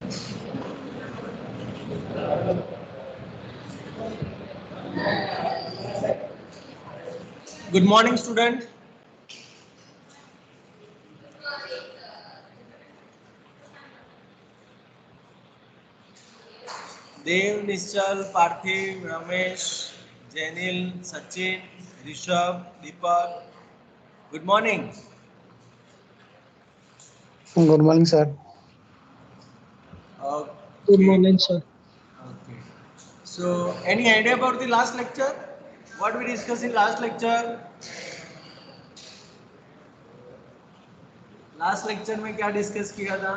Good morning, student. Dev, Nischal, Parthiv, Ramesh, Janil, Sachin, Rishabh, Deepak. Good morning. Good morning, sir. Good Okay. morning, sir. Okay. So, any idea about the last lecture? What we discussed in last lecture? Last lecture में क्या discuss किया था?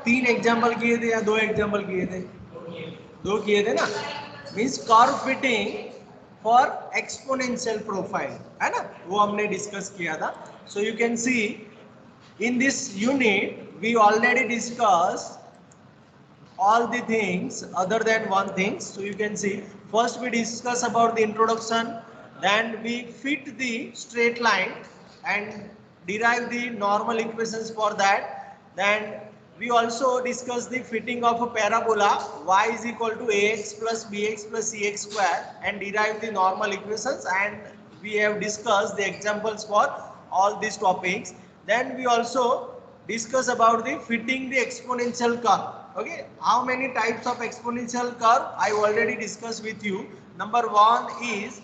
तीन example किए थे या दो example किए थे? दो किए थे ना. Means curve fitting for exponential profile, है ना, वो हमने डिस्कस किया था. So you can see in this unit we already discussed all the things other than one thing. So you can see first we discuss about the introduction, then we fit the straight line and derive the normal equations for that. Then we also discuss the fitting of a parabola y is equal to ax plus bx plus cx square and derive the normal equations, and we have discussed the examples for all these topics. Then we also discuss about the fitting the exponential curve. Okay, how many types of exponential curve I already discussed with you. Number one is,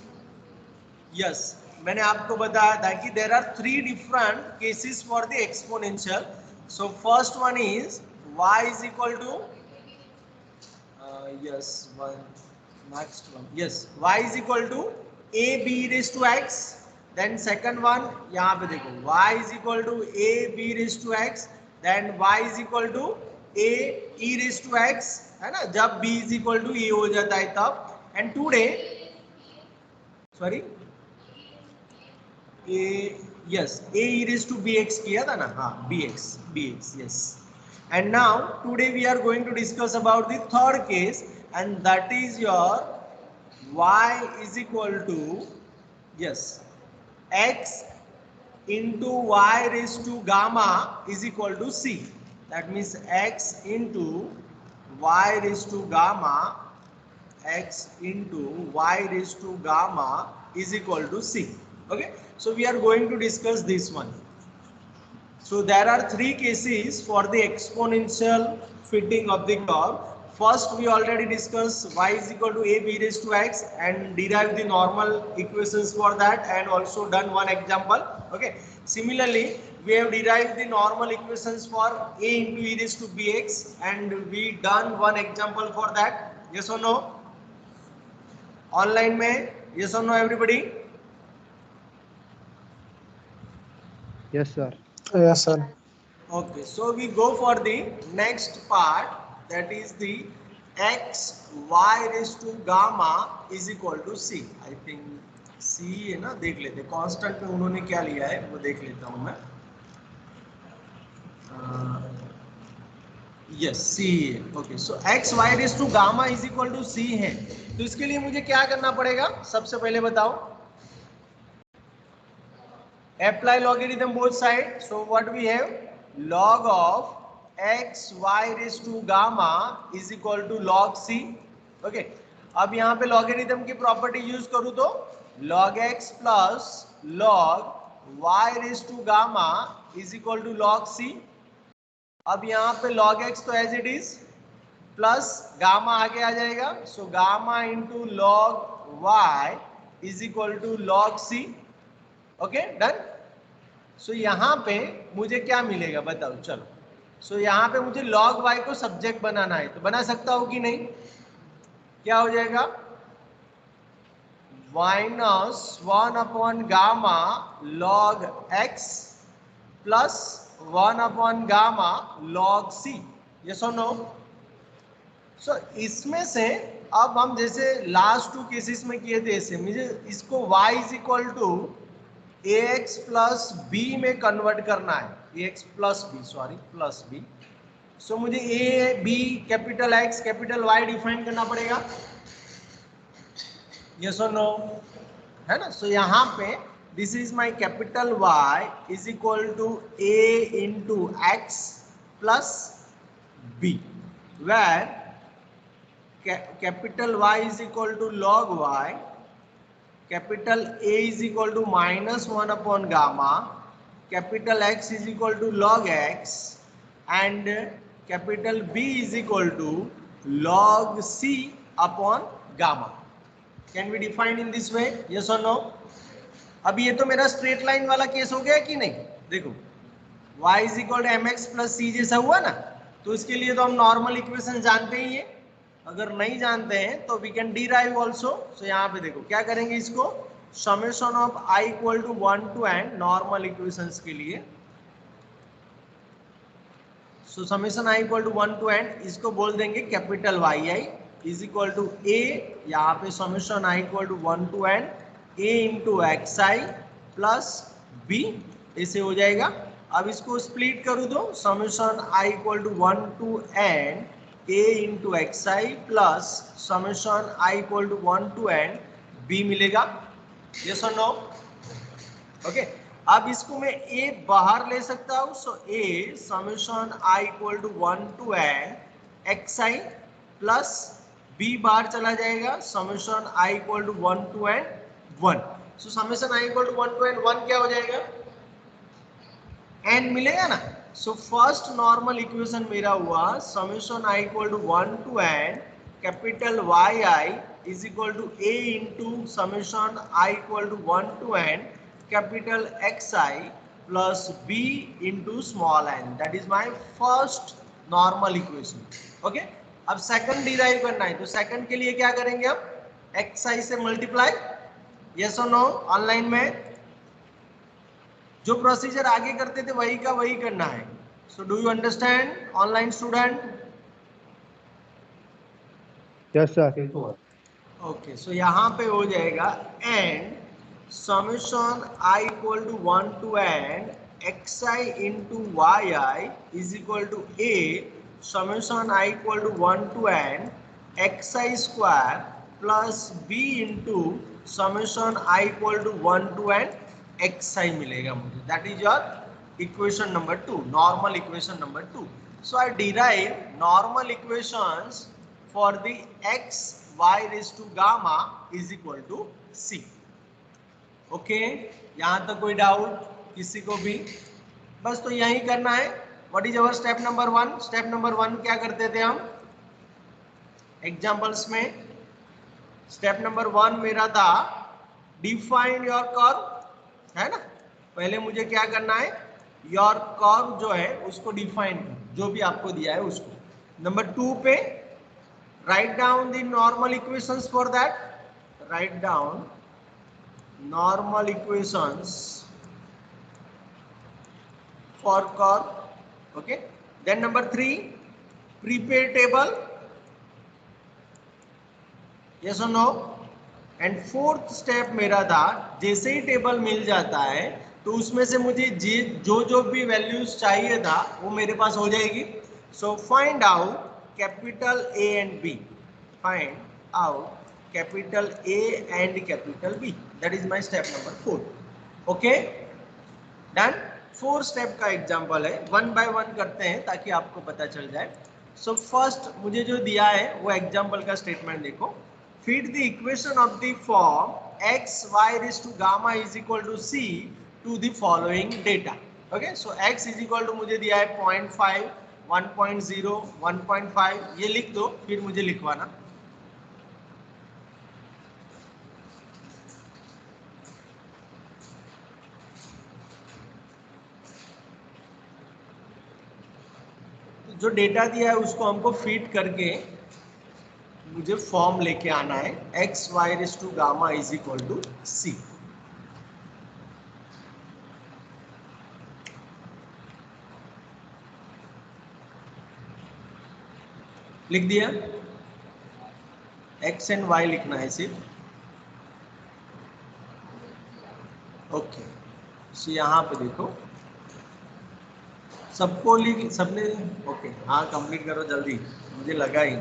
yes, मैंने आपको बताया था कि there are three different cases for the exponential. So first one is y is equal to yes, one next one, yes, y is equal to a b raised to x. Then second one, यहाँ पे देखो y is equal to a b raised to x. Then y is equal to a e raised to x, है ना, जब b is equal to a हो जाता है तब. And today, sorry, a, yes, a e raised to bx किया था ना, हाँ, bx, yes. And now today we are going to discuss about the third case, and that is your y is equal to, yes, x into y raised to gamma is equal to c. That means x into y raised to gamma, x into y raised to gamma is equal to c. Okay, so we are going to discuss this one. So there are three cases for the exponential fitting of the curve. First, we already discussed y is equal to a b raised to x and derived the normal equations for that, and also done one example. Okay. Similarly, we have derived the normal equations for a into e raised to bx, and we done one example for that. Yes or no? Online में yes or no everybody? Yes, sir. Yes, sir. Okay, so we go for the next part, that is the x y raised to gamma is equal to c. I think c है ना, देख लेते constant में उन्होंने क्या लिया है वो देख लेता हूँ मैं. यस c है. Okay, so x y raised to gamma is equal to c है. तो इसके लिए मुझे क्या करना पड़ेगा, सबसे पहले बताओ. Apply logarithm both sides. So what we have, log of x y raised to gamma is equal to log c. Okay. अब यहाँ पे logarithm की property use करूँ तो log x plus log y raised to gamma is equal to log c. अब यहाँ पे log x तो as it is, plus gamma आगे आ जाएगा. So gamma into log y is equal to log c. Okay, done. So यहाँ पे मुझे क्या मिलेगा बताओ, चलो. सो यहाँ पे मुझे log y को सब्जेक्ट बनाना है, तो बना सकता हूँ कि नहीं? क्या हो जाएगा, minus 1 upon gamma log x plus 1 upon gamma log c. Yes और नो? सो इसमें से अब हम जैसे लास्ट टू केसेस में किए थे, ऐसे मुझे इसको y is equal to ax plus b में कन्वर्ट करना है. ax plus b, sorry, plus b. So मुझे a b capital x capital y define करना पड़ेगा. यस और नो? है ना. सो यहाँ पे this is my capital Y is equal to A into X plus B, where capital Y is equal to log Y, capital A is equal to minus 1 upon gamma, capital X is equal to log X, and capital B is equal to log C upon gamma. Can we define in this way? Yes or no? अब ये तो मेरा straight line वाला case हो गया कि नहीं? देखो y is equal to m x plus c जैसा हुआ ना, तो इसके लिए तो हम नॉर्मल इक्वेशन जानते ही है. अगर नहीं जानते हैं तो we can derive also. So यहाँ पे देखो क्या करेंगे, इसको summation of i equal to 1 to n normal equations के लिए. So summation i equal to 1 to n, इसको बोल देंगे capital yi is equal to a, यहाँ पे summation i equal to 1 to n a into x i plus b, ऐसे हो जाएगा. अब इसको स्प्लिट करूँ तो summation i equal to 1 to n a into x i plus summation i equal to 1 to n b मिलेगा. Yes और no? Okay, अब इसको मैं a बाहर ले सकता हूँ. So a summation i equal to 1 to n x i plus b बाहर चला जाएगा, summation i equal to 1 to n 1. So summation i equal to 1 to n 1 क्या हो जाएगा? n मिलेगा ना. सो फर्स्ट नॉर्मल इक्वेशन मेरा हुआ summation i equal to 1 to n capital yi is equal to a into summation i equal to 1 to n capital xi plus b into small n. That is my first normal equation. Okay, अब second derive करना है, तो second के लिए क्या करेंगे हम? xi से मल्टीप्लाई. यस और नो? ऑनलाइन में जो प्रोसीजर आगे करते थे वही का वही करना है. So do you understand online student? Yes sir. Okay, so यहाँ पे हो जाएगा and summation i equal to 1 to n xi into yi is equal to a summation i equal to 1 to n xi square plus b into summation i equal to 1 to n xi मिलेगा मुझे. That is your equation number 2, normal equation number 2. So I derive normal equations for the x y raise to gamma is equal to c. Okay, यहाँ तक कोई doubt किसी को भी? बस तो यही करना है. What is our step number 1? Step number 1 क्या करते थे हम एग्जांपल्स में? स्टेप नंबर 1 मेरा था डिफाइन योर कर्व, है ना. पहले मुझे क्या करना है, योर कर्व जो है उसको डिफाइन कर, जो भी आपको दिया है उसको. नंबर 2 पे write down the normal equations for that. Write down normal equations for curve. Okay, then number 3 prepare table. Yes और नो? एंड फोर्थ स्टेप मेरा था जैसे ही टेबल मिल जाता है तो उसमें से मुझे जो भी वैल्यूज चाहिए था वो मेरे पास हो जाएगी. So find out capital A and B. Find out capital A and capital B. That is my step number 4. Okay, done. 4 step का एग्जांपल है, 1 बाय 1 करते हैं ताकि आपको पता चल जाए. सो फर्स्ट मुझे जो दिया है वो एग्जांपल का स्टेटमेंट देखो. Fit the equation of the form x y raised to gamma is equal to c to the following data. Okay, so x is equal to मुझे दिया है 0.5, 1.0, 1.5. ये लिख दो, फिर मुझे लिखवाना. जो डेटा दिया है उसको हमको फिट करके मुझे फॉर्म लेके आना है. X y raise to gamma is equal to c. लिख दिया. एक्स एंड वाई लिखना है सिर्फ. ओके, सो यहाँ पे देखो सबको लिख, सबने. ओके, हाँ कंप्लीट करो जल्दी, मुझे लगा ही.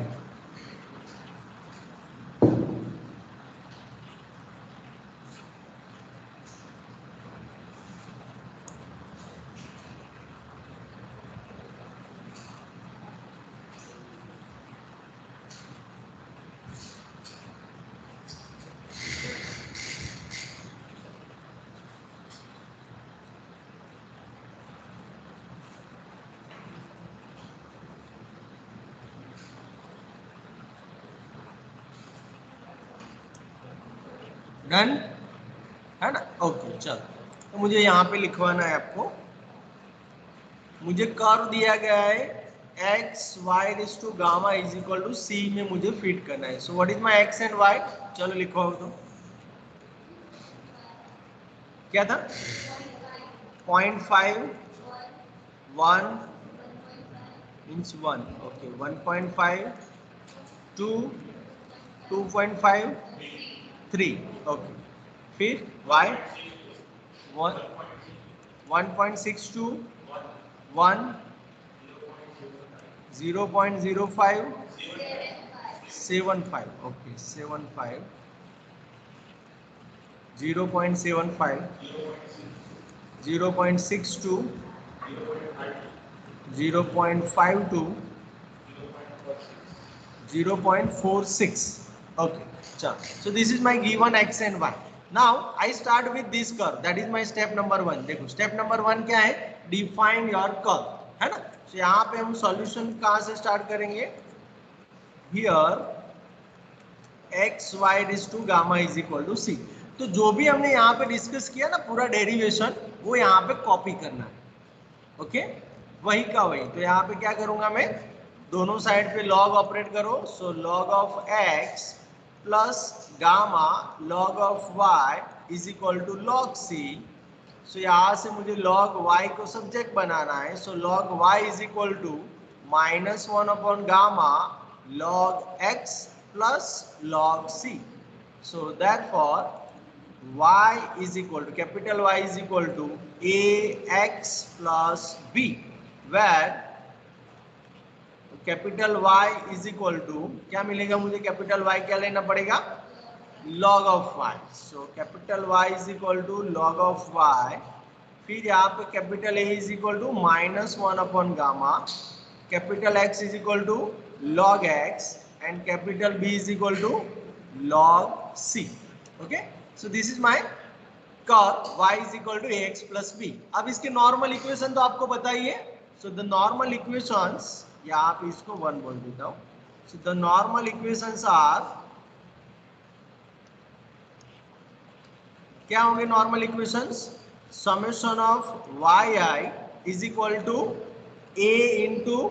डन है ना? ओके चलो, तो मुझे यहाँ पे लिखवाना है आपको, मुझे कर्व दिया गया है x y raise to gamma is equal to c में मुझे फिट करना है। So what is my x and y? चलो लिखो तो क्या था? 0.5 1 मीन्स 1 ओके 1.5 2 2.5 3 ओके फिर y 1 1.62 1 0.05 75 okay 75 0.75 0.62 0.52 0.46 okay so this is my given x and y. Now I start with this curve, that is my step number 1. देखो step number 1 क्या है? Define your curve, है ना? तो यहाँ पे हम सॉल्यूशन कहाँ से स्टार्ट करेंगे? Here x y raised to gamma is equal to c. तो जो भी हमने यहाँ पे डिस्कस किया ना पूरा डेरिवेशन, वो यहाँ पे कॉपी करना है, ओके वही का वही. तो यहाँ पे क्या करूंगा मैं, दोनों साइड पे लॉग ऑपरेट करो. So log of x plus gamma log of y is equal to log c. So यहाँ से मुझे लॉग y को सब्जेक्ट बनाना है. So log y is equal to -1 upon gamma log x plus log c. So therefore y is equal to capital Y is equal to ax plus b, where capital Y is equal to क्या मिलेगा मुझे? Capital Y क्या लेना पड़ेगा? log of y. So capital Y is equal to log of y. फिर यहाँ पे capital A is equal to -1 upon gamma, capital X is equal to log x, and capital B is equal to log c. Okay, so this is my curve y is equal to ax plus b. अब इसके normal equation तो आपको पता ही है. So the normal equations, यहाँ पे इसको 1 बोल देता हूँ. So the normal equations are, क्या होंगे normal equations? Summation of yi is equal to a into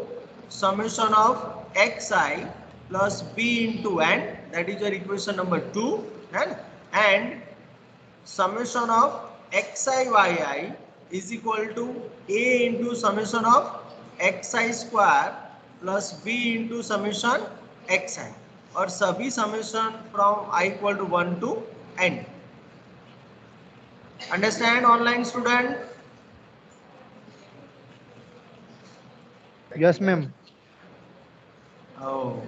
summation of xi plus b into n, that is your equation number 2, and summation of xi yi is equal to a into summation of xi square plus b into summation xi, और सभी summation from I equal to 1 to n. Understand online student? Yes, ma'am. Oh,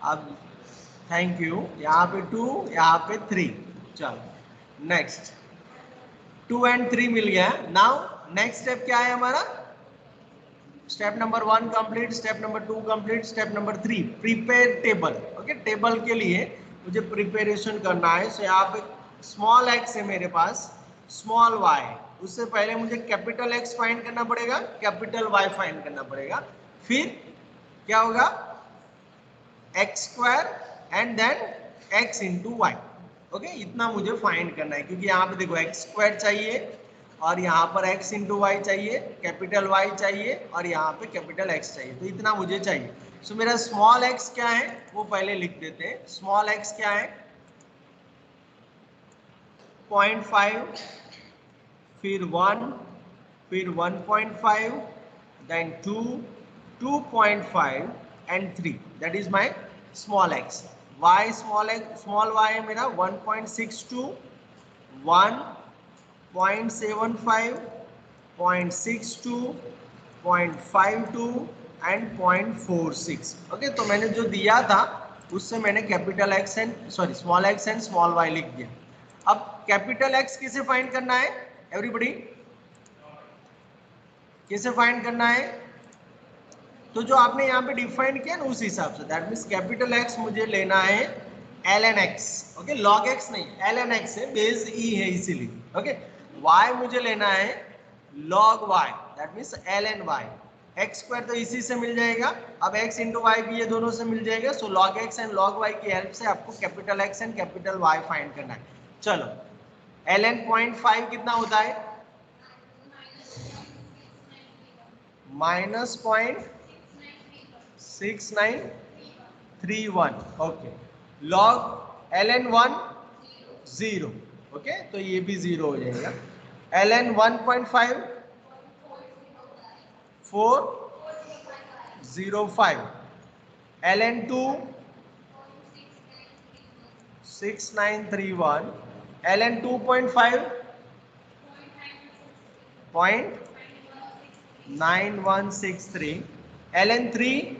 अब thank you. यहाँ पे 2, यहाँ पे 3. चलो next 2 and 3 मिल गया. Now next step क्या है हमारा? Step number 1 complete, step number 2 complete, step number 3 prepare table. Okay, table के लिए मुझे प्रिपरेशन करना है. सो यहाँ पे स्मॉल x है मेरे पास, स्मॉल y. उससे पहले मुझे कैपिटल X फाइंड करना पड़ेगा, कैपिटल Y फाइंड करना पड़ेगा. फिर क्या होगा? x square and then x into y. Okay, इतना मुझे फाइंड करना है, क्योंकि यहाँ पे देखो x स्क्वायर चाहिए और यहाँ पर x इंटू वाई चाहिए, कैपिटल Y चाहिए और यहाँ पे कैपिटल X चाहिए. तो इतना मुझे चाहिए. सो मेरा स्मॉल x क्या है वो पहले लिख देते हैं. स्मॉल x क्या है? 0.5, फिर 1, फिर 1.5, then 2, 2.5 and 3. That is my small x. Y small x, small y है मेरा 1.62, 1.75, 0.62, 0.52 and 0.46. ओके, तो मैंने जो दिया था उससे मैंने capital x and small x and small y लिख दिया. अब कैपिटल X किसे फाइंड करना है एवरीबॉडी? किसे फाइंड करना है? तो जो आपने यहाँ पे डिफाइन किया ना उस हिसाब से, दैट मींस कैपिटल X मुझे लेना है ln x. Okay, log x नहीं, ln x है, बेस e है इसीलिए. ओके, y मुझे लेना है log y, that means ln y. x square तो इसी से मिल जाएगा. अब x इंटू वाई भी ये दोनों से मिल जाएगा. सो log x and log y की हेल्प से आपको capital X and capital Y find करना है. चलो ln 0.5 कितना होता है? -0.6931. ओके. log ln 1 0. ओके, तो ये भी 0 हो जाएगा. ln 1.5 405. ln 2 6931. ln 2.5 0.9163. ln 3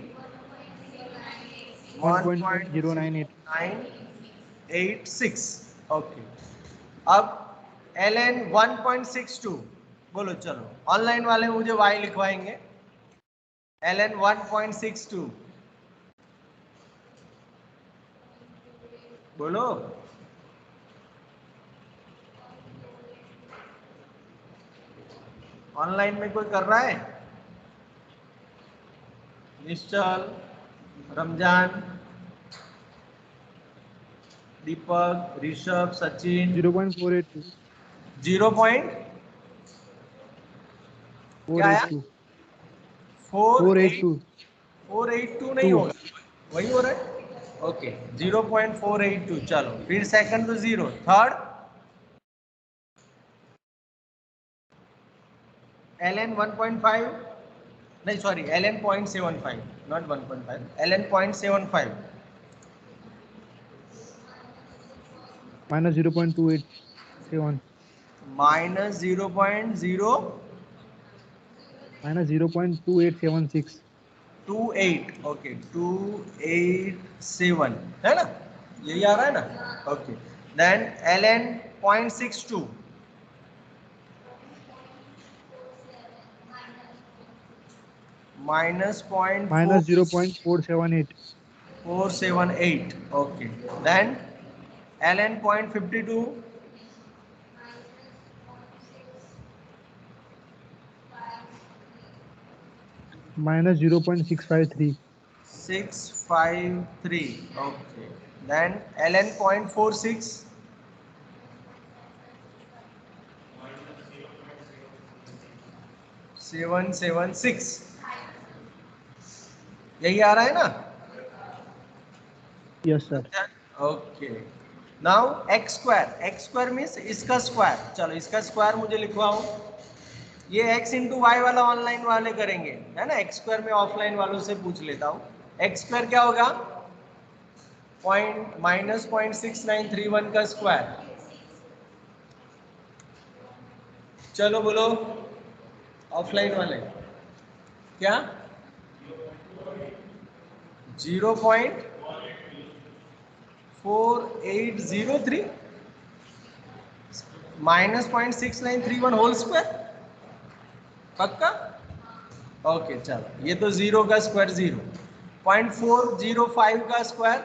1.0986. Okay. अब ln 1.62 बोलो. चलो ऑनलाइन वाले मुझे y लिखवाएंगे. ln 1.62 बोलो. ऑनलाइन में कोई कर रहा है? निश्चल, रमजान, दीपक, ऋषभ, सचिन. 0.482. 0.482 482 नहीं होगा, वही हो रहा है. ओके, 0.482. चलो फिर सेकंड तो 0. थर्ड ln 1.5 नहीं sorry ln 0.75 not 1.5. ln 0.75 -0.287. -0.2876. -0.28. Okay, 287 है ना, यही आ रहा है ना. Okay, then ln 0.62 -0.478. -478. okay, then ln 0.52 -0.653. 653. okay, then ln 0.46 776. यही आ रहा है ना. Yes, sir. Okay, now x square means इसका स्क्वायर. चलो इसका स्क्वायर मुझे लिखवाओ. ये x इंटू वाई वाला ऑनलाइन वाले करेंगे है ना. x स्क्वायर में ऑफलाइन वालों से पूछ लेता हूँ. x स्क्वायर क्या होगा? -0.6931 का स्क्वायर. चलो बोलो ऑफलाइन वाले क्या? 0.4803 -0.6931 होल स्क्वायर. पक्का? ओके, चलो ये तो 0 का स्क्वायर 0. 0.405 का स्क्वायर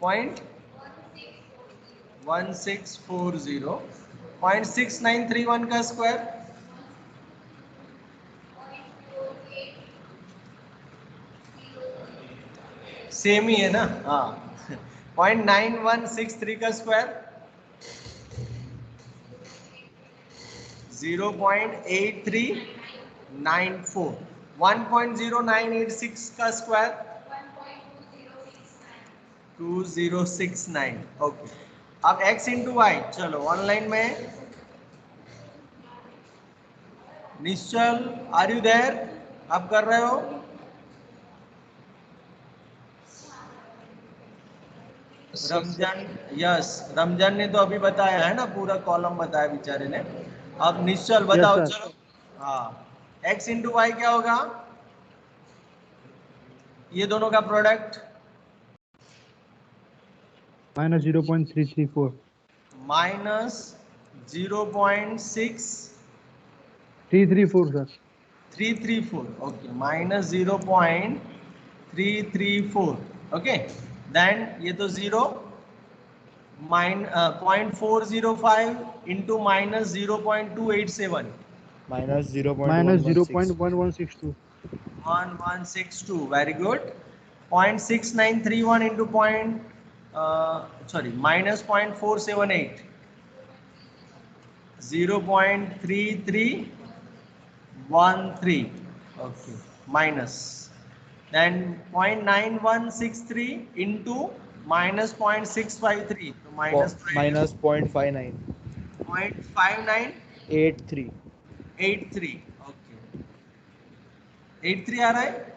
0.1640. 0.6931 का स्क्वायर सेम ही है ना. हाँ. 0.9163 का स्क्वायर 0.8394. 1.0986 का स्क्वायर 2069. ओके, अब x इंटू वाई. चलो ऑनलाइन में निश्चल, आर यू देयर? आप कर रहे हो? रमजान, यस, रमजान ने तो अभी बताया है ना, पूरा कॉलम बताया बेचारे ने. अब निश्चल बताओ. Yes, चलो हाँ, x इंटू वाई क्या होगा? ये दोनों का product -0.334. -0.6334. 334, sir. Okay, -0.334. Okay, then ये तो 0. 0.405 into -0.287 -0.1162. 1162. Very good. 0.6931 into sorry -0.478, 0.3313, okay, minus, then 0.9163 into -0.653, so minus minus 0.59 0.5983, 83 okay, 83 आ रहा है,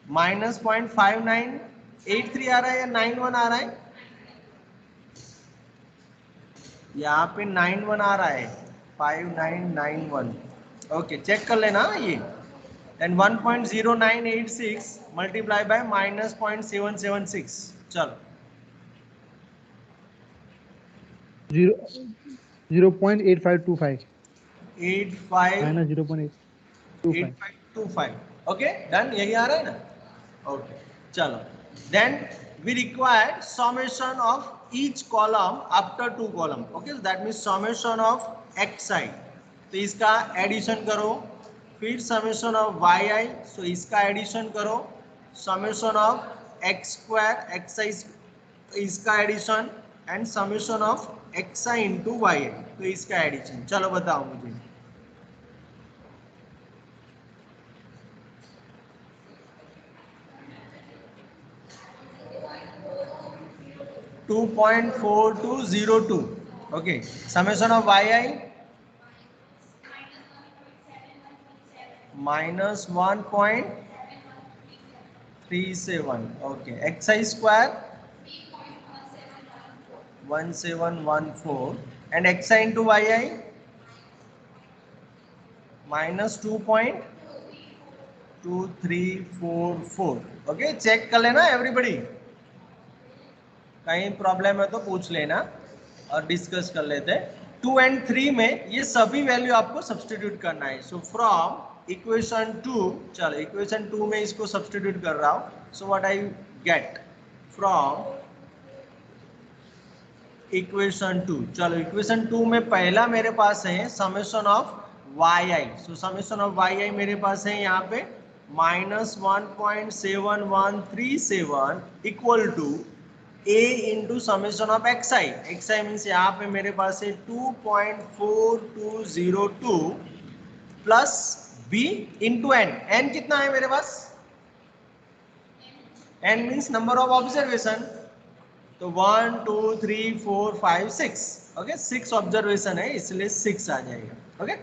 -0.5983 आ रहा है या 91 आ रहा है, यहाँ पे 91 आ रहा है, 5991, ओके, चेक कर लेना ये, एंड 1.0986 मल्टीप्लाई बाय -0.776, चलो 0.8525 85 minus 0.825 8525, ओके डन, यही आ रहा है ना, ओके चलो, then we require summation of each column after two column, okay, that means summation of xi, तो इसका एडिशन करो, फिर समेशन ऑफ yi, सो इसका एडिशन करो, summation of x square xi, इसका addition, and summation of xi into yi, तो इसका addition, चलो बताओ मुझे, 2.4202, okay, summation of yi -1.37, okay, xi square 1714, and xi into yi -2.2344, okay, check कर लेना एवरीबॉडी, कहीं प्रॉब्लम है तो पूछ लेना और डिस्कस कर लेते हैं। 2 एंड 3 में ये सभी वैल्यू आपको सब्सटीट्यूट करना है, सो फ्रॉम इक्वेशन 2, चलो इक्वेशन 2 में इसको सब्सटीट्यूट कर रहा हूं, so what I get from equation 2, चलो इक्वेशन 2 में पहला मेरे पास है summation of yi, so summation of yi मेरे पास है यहाँ पे -1.7137 equal to a into summation of xi, xi means यहाँ पे मेरे पास है 2.4202 plus b into n, n कितना है मेरे पास, n means number of observation, तो 1 2 3 4 5 6, ओके 6 ऑब्जर्वेशन है इसलिए 6 आ जाएगा, okay,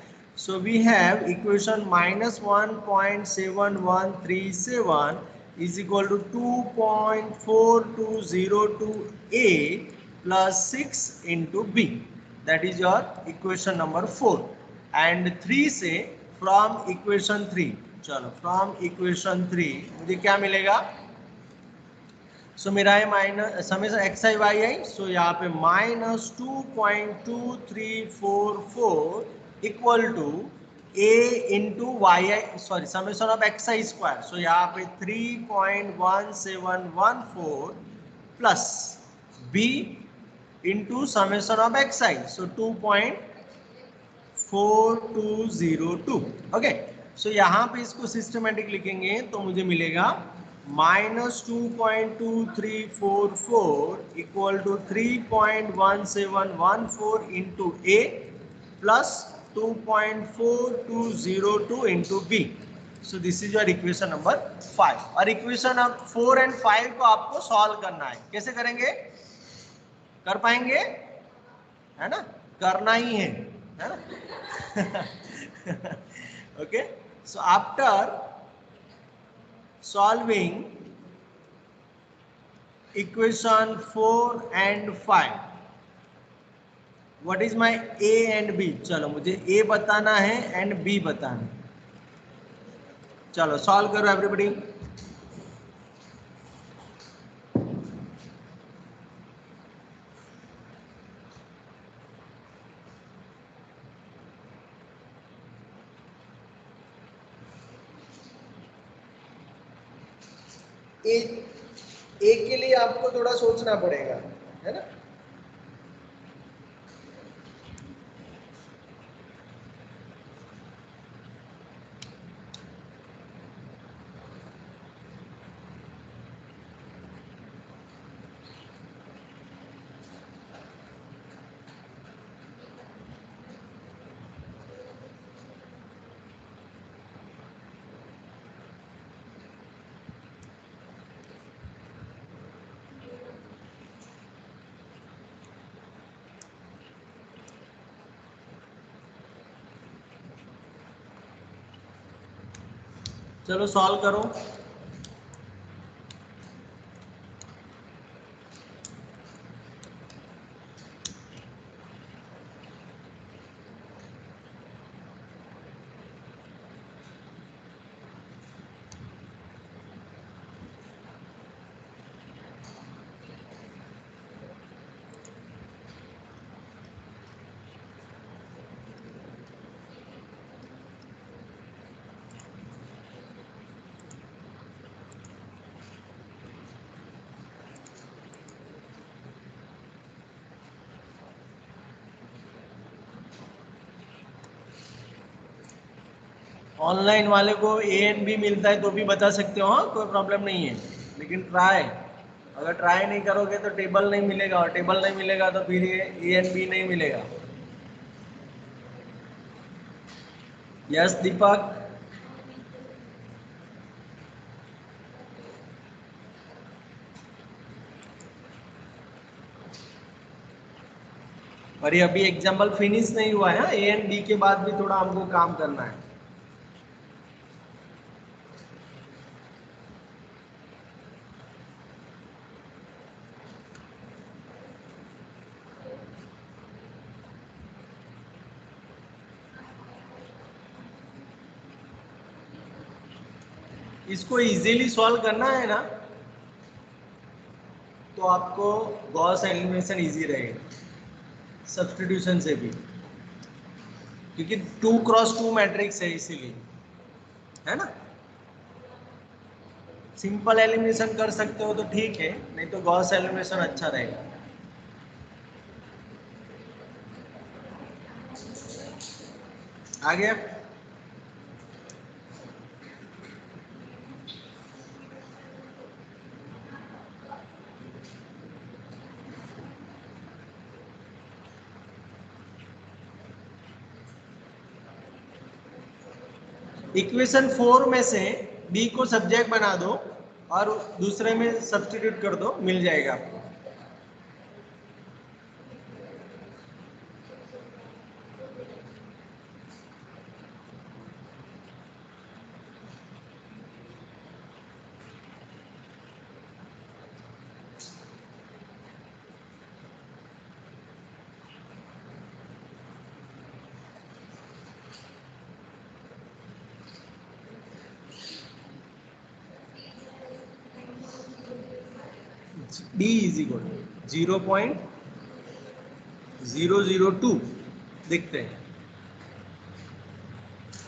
so we have equation -1.7137 is equal to 2.4202a plus 6 into b, that is your equation number 4, and 3 से from equation 3, चलो from equation 3 मुझे क्या मिलेगा, सो मेरा है minus summation xi yi, so यहाँ पे -2.2344 equal to a into yi, sorry summation of xi square, so यहाँ पे 3.1714 plus b into summation of xi, so 2.4202, okay, so यहाँ पे इसको सिस्टमेटिक लिखेंगे तो मुझे मिलेगा -2.2344 equal to 3.1714 into a plus 2.4202 into b, so this is your equation number 5, और इक्वेशन 4 एंड 5 को आपको सॉल्व करना है, कैसे करेंगे, कर पाएंगे, है ना, करना ही है ना, okay, so after solving equation 4 and 5, what is my a and b, चलो मुझे a बताना है and b बताना है, चलो सॉल्व करो एवरीबॉडी, ए के लिए आपको थोड़ा सोचना पड़ेगा, है ना, चलो सॉल्व करो। ऑनलाइन वाले को ए एंड बी मिलता है तो भी बता सकते हो, हाँ कोई प्रॉब्लम नहीं है, लेकिन ट्राई, अगर ट्राई नहीं करोगे तो टेबल नहीं मिलेगा, और टेबल नहीं मिलेगा तो फिर ये ए एंड बी नहीं मिलेगा। यस दीपक। और ये अभी एग्जाम्पल फिनिश नहीं हुआ है, ए एंड बी के बाद भी थोड़ा हमको काम करना है। इसको इजीली सॉल्व करना है ना, तो आपको गॉस एलिमिनेशन इजी रहेगा सब्स्टिट्यूशन से भी, क्योंकि 2x2 मैट्रिक्स है इसीलिए, है ना। सिंपल एलिमिनेशन कर सकते हो तो ठीक है, नहीं तो गॉस एलिमिनेशन अच्छा रहेगा। आ गया। इक्वेशन 4 में से बी को सब्जेक्ट बना दो और दूसरे में सब्स्टिट्यूट कर दो, मिल जाएगा आपको। b इज इक्वल 0.002 देखते हैं,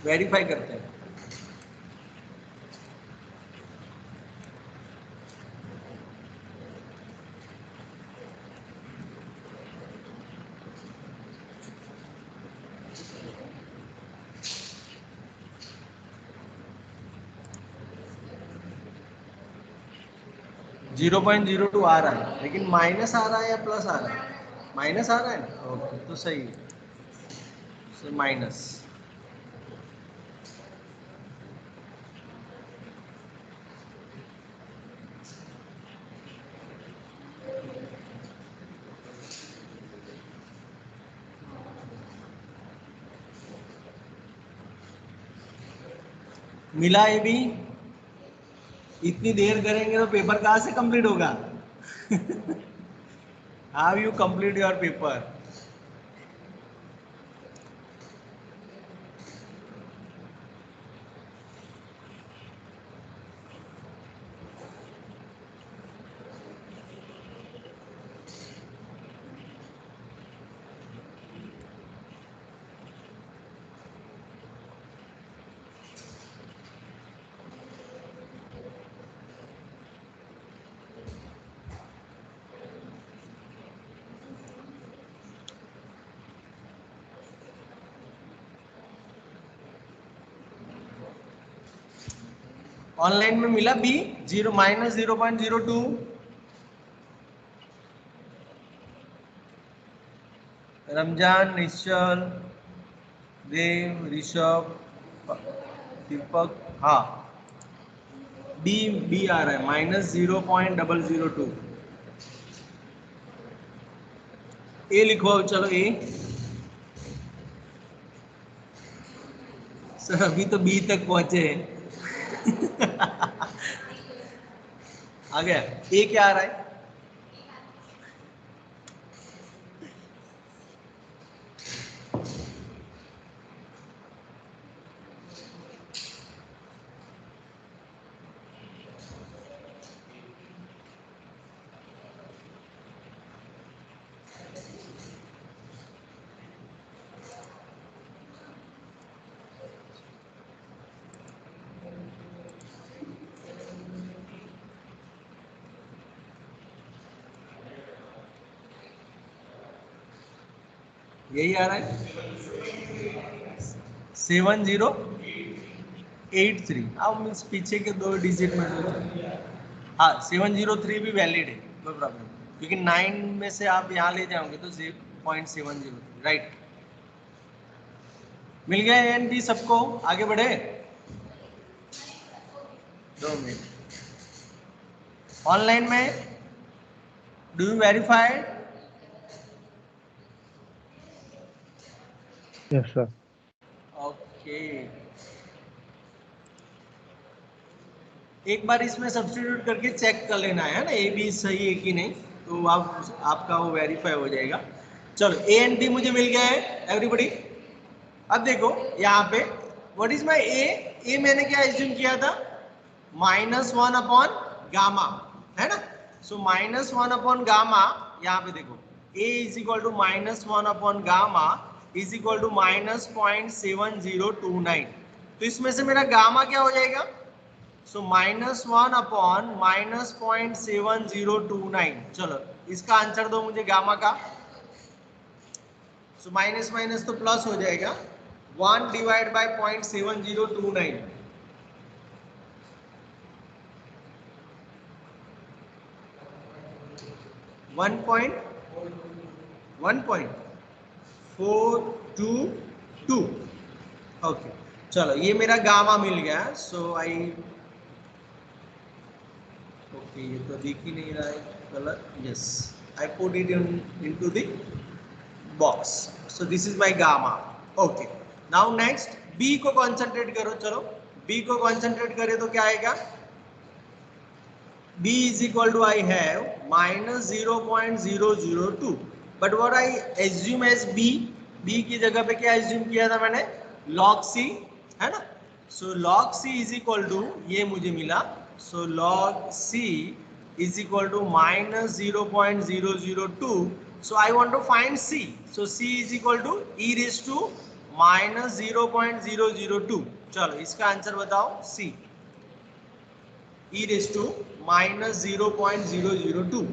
वेरीफाई करते हैं। जीरो 0.02 आ रहा है, लेकिन माइनस आ रहा है या प्लस आ रहा है? माइनस आ रहा है ना, ओके तो सही है, माइनस। मिला ये भी। इतनी देर करेंगे तो पेपर कहाँ से कंप्लीट होगा? How you complete your paper? Online में मिला बी -0.02। रमजान, निश्चल, देव, ऋषभ, दीपक, हाँ बी आ रहा है -0.002। ए लिखो, चलो ए। सर अभी तो बी तक पहुंचे हैं। आ गया। ए क्या आ रहा है? यही आ रहा है 7083। अब मीन्स पीछे के 2 डिजिट में जो, हाँ 703 भी वैलिड है, नो प्रॉब्लम, क्योंकि 9 में से आप यहाँ ले जाओगे तो 0.703, राइट। मिल गया ए एंड बी सबको, आगे बढ़े। 2 मिनट ऑनलाइन में, do you verified? Yes, sir. Okay, एक बार इसमें सब्स्टिट्यूट करके चेक कर लेना है ना, ए बी सही है कि नहीं, तो आपका वो वेरीफाई हो जाएगा। चलो ए एंड बी मुझे मिल गया है एवरीबॉडी। अब देखो यहाँ पे व्हाट इज माय ए मैंने क्या एज्यूम किया था, -1 अपॉन गामा, है ना। सो -1 अपॉन गामा, यहाँ पे देखो a is equal to -1 upon gamma is equal to -0.7029। तो इसमें से मेरा गामा क्या हो जाएगा, सो -1 अपॉन -0.7029। चलो इसका आंसर दो मुझे गामा का। सो माइनस माइनस तो प्लस हो जाएगा, 1 divide by 0.7029। One point 422। Okay चलो ये मेरा गामा मिल गया। सो आई, ओके ये तो दिख ही नहीं रहा है colour, yes I put it into the box. So this is my gamma. Okay now next B को कॉन्सेंट्रेट करो। चलो बी को कॉन्सेंट्रेट करें तो क्या आएगा, b is equal to I have -0.002, but what I assume as b की जगह पे क्या assume किया था मैंने, log c, है ना। so log c is equal to ये मुझे मिला, so log c is equal to -0.002। so I want to find c, so c is equal to e raised to -0.002। चलो इसका आंसर बताओ, c e raised to -0.002।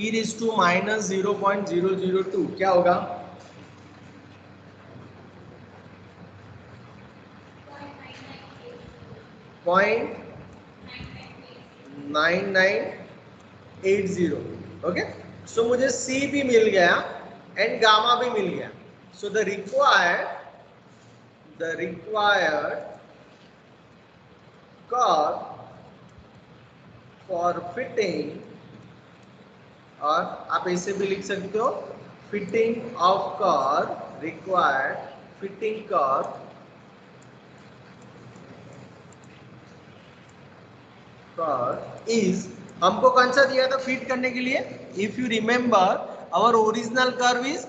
e raised to -0.002 क्या होगा, .9980। Okay so मुझे c भी मिल गया and gamma भी मिल गया। So the required curve for fitting, और आप ऐसे भी लिख सकते हो, fitting of curve, required fitting curve is, हमको कौन सा दिया था फिट करने के लिए, if you remember our original curve is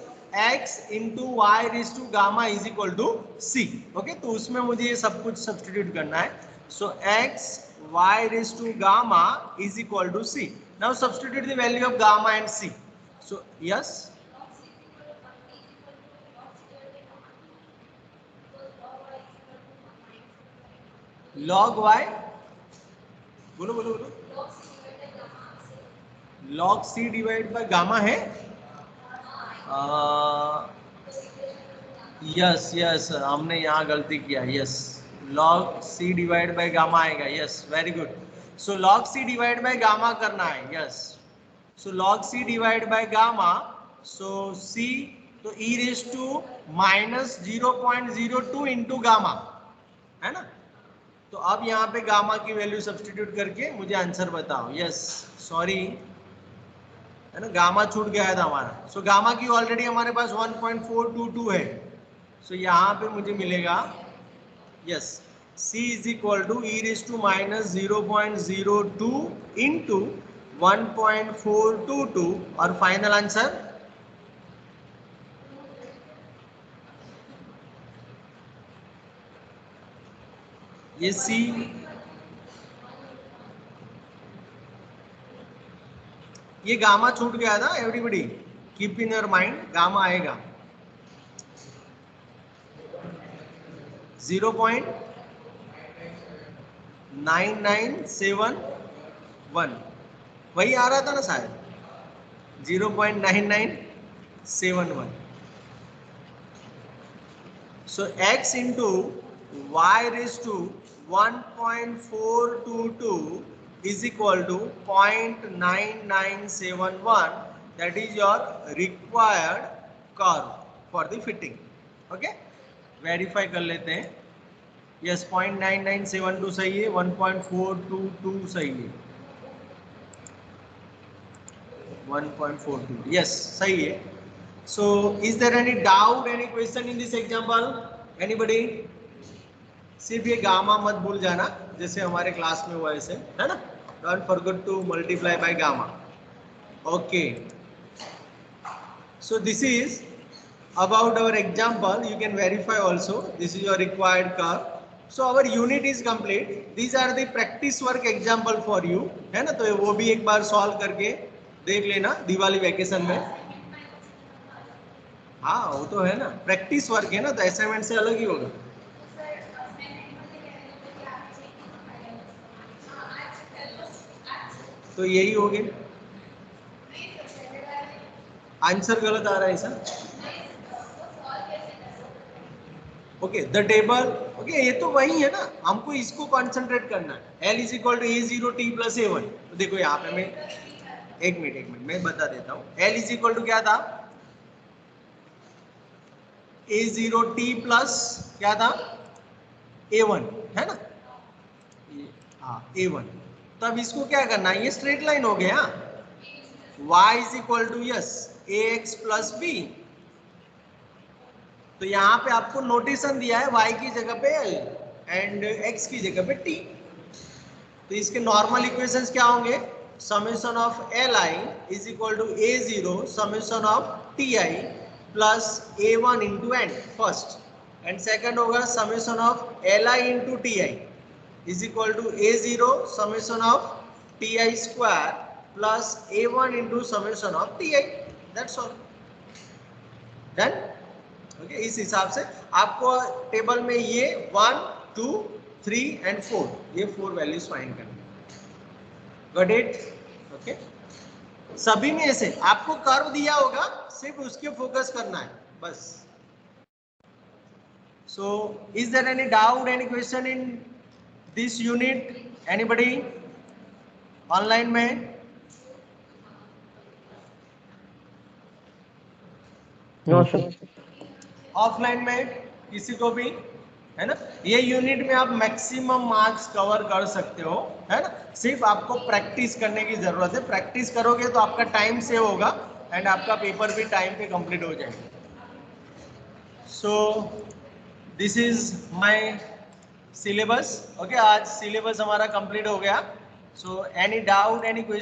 x into y raise to gamma is equal to c। Okay तो उसमें मुझे ये सब कुछ सब्स्टिट्यूट करना है। So x y raise to gamma is equal to c। Now substitute the value of gamma and c। So yes, log y, बोलो बोलो बोलो, log c divide by gamma है, यस यस हमने यहाँ गलती किया, yes log c divide by gamma आएगा, yes very good. So log c divide by gamma करना है, yes so log c divide by gamma, so c तो e raise to minus 0.02 into gamma, है ना। तो अब यहाँ पे गामा की वैल्यू सब्सटीट्यूट करके मुझे आंसर बताओ। यस, सॉरी, है ना, गामा छूट गया था हमारा। सो गामा की ऑलरेडी हमारे पास 1.422 है। सो यहाँ पे मुझे मिलेगा, yes, c is equal to e raise to minus 0.02 into 1.422 और फाइनल आंसर ये c, ये गामा छूट गया था। Everybody keep in your mind, gamma आएगा 0.9971, वही आ रहा था ना शायद, 0.9971। So x into y raise to 1.422 is equal to 0.9971, that is your required curve for the fitting. Okay, verify कर लेते हैं। यस, 0.9972 सही है, 1.422 सही है, 1.42, यस सही है। So is there any doubt, any question in this example, anybody? सिर्फ ये गामा मत भूल जाना, जैसे हमारे क्लास में हुआ ऐसे, है ना। Don't forget to multiply by gamma. Okay, so this is about our example. You can verify also, this is your required curve. So our unit is complete. These are the practice work example for you, है ना। तो वो भी एक बार solve करके देख लेना Diwali vacation में। हाँ वो तो है ना, प्रैक्टिस वर्क है ना, तो असाइनमेंट से अलग ही होगा। तो यही हो गया, आंसर गलत आ रहा है sir. Okay, the table, okay ये तो वही है ना, हमको इसको कंसंट्रेट करना है। L is equal to A0 T plus A1। तो देखो यहाँ पे मैं एक मिनट मैं बता देता हूँ। L इज इक्वल टू क्या था, A0 T प्लस क्या था, A1, है ना। हाँ A1। तो अब इसको क्या करना है, ये स्ट्रेट लाइन हो गया। Y is equal to yes AX plus B। तो यहाँ पे आपको नोटेशन दिया है, y की जगह पे L एंड x की जगह पे T। तो इसके नॉर्मल इक्वेशंस क्या होंगे, summation of Li is equal to A0 summation of Ti plus A1 into n first, and second होगा summation of Li into Ti is equal to A0 summation of Ti square plus A1 into summation of Ti। That's all, done. Okay, इस हिसाब से आपको table में ये 1, 2, 3 and 4, ये 4 values find करनी। Got it? Okay, सभी में से आपको कर्व दिया होगा, सिर्फ उसके फोकस करना है बस। So is there any doubt, any question in this unit, anybody online में? No sir. ऑफलाइन में किसी को भी, है ना। ये यूनिट में आप मैक्सिमम मार्क्स कवर कर सकते हो, है ना। सिर्फ आपको प्रैक्टिस करने की जरूरत है। प्रैक्टिस करोगे तो आपका टाइम सेव होगा एंड आपका पेपर भी टाइम पे कंप्लीट हो जाएगा। सो this is my syllabus. Okay, आज सिलेबस हमारा कंप्लीट हो गया। So any doubt, any question?